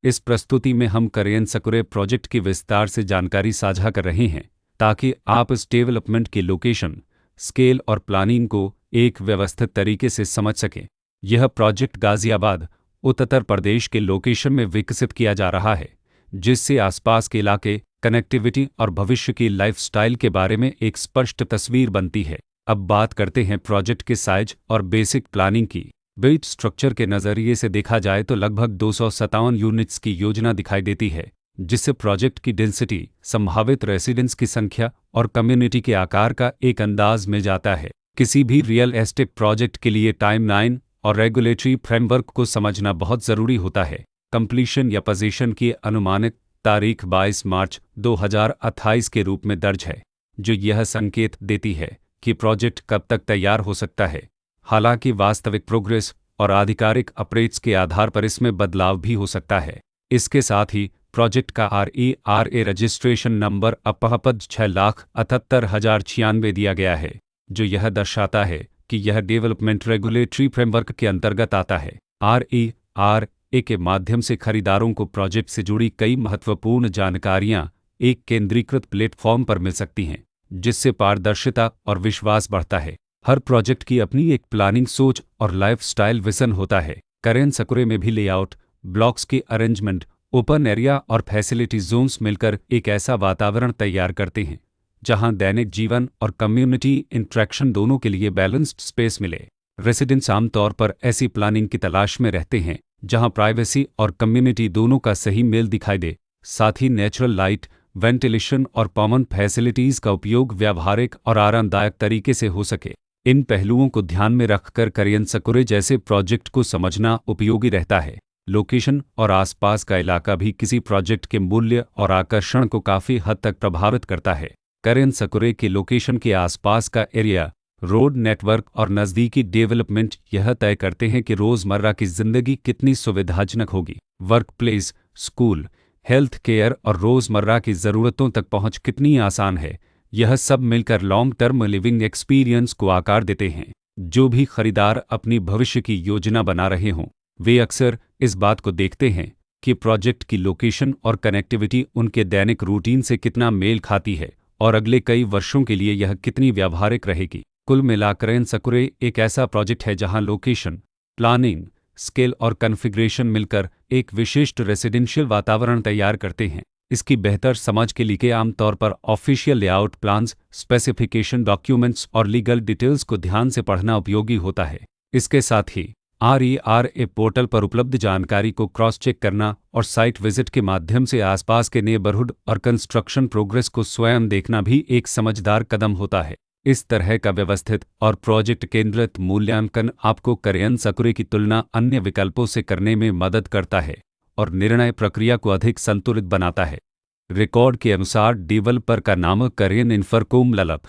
इस प्रस्तुति में हम करेन सकुरे प्रोजेक्ट की विस्तार से जानकारी साझा कर रहे हैं ताकि आप इस डेवलपमेंट की लोकेशन, स्केल और प्लानिंग को एक व्यवस्थित तरीके से समझ सकें। यह प्रोजेक्ट गाजियाबाद, उत्तर प्रदेश के लोकेशन में विकसित किया जा रहा है, जिससे आसपास के इलाके, कनेक्टिविटी और भविष्य की लाइफस्टाइल के बारे में एक स्पष्ट तस्वीर बनती है। अब बात करते हैं प्रोजेक्ट के साइज और बेसिक प्लानिंग की। बिल्ट स्ट्रक्चर के नज़रिए से देखा जाए तो लगभग 257 यूनिट्स की योजना दिखाई देती है, जिससे प्रोजेक्ट की डेंसिटी, संभावित रेसिडेंट्स की संख्या और कम्युनिटी के आकार का एक अंदाज मिल जाता है। किसी भी रियल एस्टेट प्रोजेक्ट के लिए टाइमलाइन और रेगुलेटरी फ्रेमवर्क को समझना बहुत ज़रूरी होता है। कंप्लीशन या पोजीशन की अनुमानित तारीख 22 मार्च 2028 के रूप में दर्ज है, जो यह संकेत देती है कि प्रोजेक्ट कब तक तैयार हो सकता है। हालांकि वास्तविक प्रोग्रेस और आधिकारिक अपडेट्स के आधार पर इसमें बदलाव भी हो सकता है। इसके साथ ही प्रोजेक्ट का RERA रजिस्ट्रेशन नंबर अपहपद 6,78,096 दिया गया है, जो यह दर्शाता है कि यह डेवलपमेंट रेगुलेटरी फ्रेमवर्क के अंतर्गत आता है। RERA के माध्यम से खरीदारों को प्रोजेक्ट से जुड़ी कई महत्वपूर्ण जानकारियां एक केंद्रीकृत प्लेटफॉर्म पर मिल सकती हैं, जिससे पारदर्शिता और विश्वास बढ़ता है। हर प्रोजेक्ट की अपनी एक प्लानिंग सोच और लाइफस्टाइल विजन होता है। करेन सकुरे में भी लेआउट, ब्लॉक्स की अरेंजमेंट, ओपन एरिया और फैसिलिटी जोन्स मिलकर एक ऐसा वातावरण तैयार करते हैं जहां दैनिक जीवन और कम्युनिटी इंटरेक्शन दोनों के लिए बैलेंस्ड स्पेस मिले। रेसिडेंट्स आमतौर पर ऐसी प्लानिंग की तलाश में रहते हैं जहां प्राइवेसी और कम्युनिटी दोनों का सही मेल दिखाई दे। साथ ही नेचुरल लाइट, वेंटिलेशन और कॉमन फैसिलिटीज़ का उपयोग व्यावहारिक और आरामदायक तरीके से हो सके। इन पहलुओं को ध्यान में रखकर करेन सकुरे जैसे प्रोजेक्ट को समझना उपयोगी रहता है। लोकेशन और आसपास का इलाका भी किसी प्रोजेक्ट के मूल्य और आकर्षण को काफ़ी हद तक प्रभावित करता है। करेन सकुरे के लोकेशन के आसपास का एरिया, रोड नेटवर्क और नज़दीकी डेवलपमेंट यह तय करते हैं कि रोज़मर्रा की ज़िंदगी कितनी सुविधाजनक होगी। Work place, school, health care और रोज़मर्रा की ज़रूरतों तक पहुँच कितनी आसान है। यह सब मिलकर लॉन्ग टर्म लिविंग एक्सपीरियंस को आकार देते हैं। जो भी खरीदार अपनी भविष्य की योजना बना रहे हों, वे अक्सर इस बात को देखते हैं कि प्रोजेक्ट की लोकेशन और कनेक्टिविटी उनके दैनिक रूटीन से कितना मेल खाती है और अगले कई वर्षों के लिए यह कितनी व्यावहारिक रहेगी। कुल मिलाकर करेन सकुरे एक ऐसा प्रोजेक्ट है जहां लोकेशन, प्लानिंग, स्केल और कॉन्फ़िगरेशन मिलकर एक विशिष्ट रेसिडेंशियल वातावरण तैयार करते हैं। इसकी बेहतर समझ के लिए आमतौर पर official layout plans, specification documents और लीगल डिटेल्स को ध्यान से पढ़ना उपयोगी होता है। इसके साथ ही RERA पोर्टल पर उपलब्ध जानकारी को क्रॉस चेक करना और साइट विजिट के माध्यम से आसपास के नेबरहुड और कंस्ट्रक्शन प्रोग्रेस को स्वयं देखना भी एक समझदार कदम होता है। इस तरह का व्यवस्थित और प्रोजेक्ट केंद्रित मूल्यांकन आपको करेन सकुरे की तुलना अन्य विकल्पों से करने में मदद करता है और निर्णय प्रक्रिया को अधिक संतुलित बनाता है। रिकॉर्ड के अनुसार डेवलपर का नाम करेन इन्फोकॉम ललप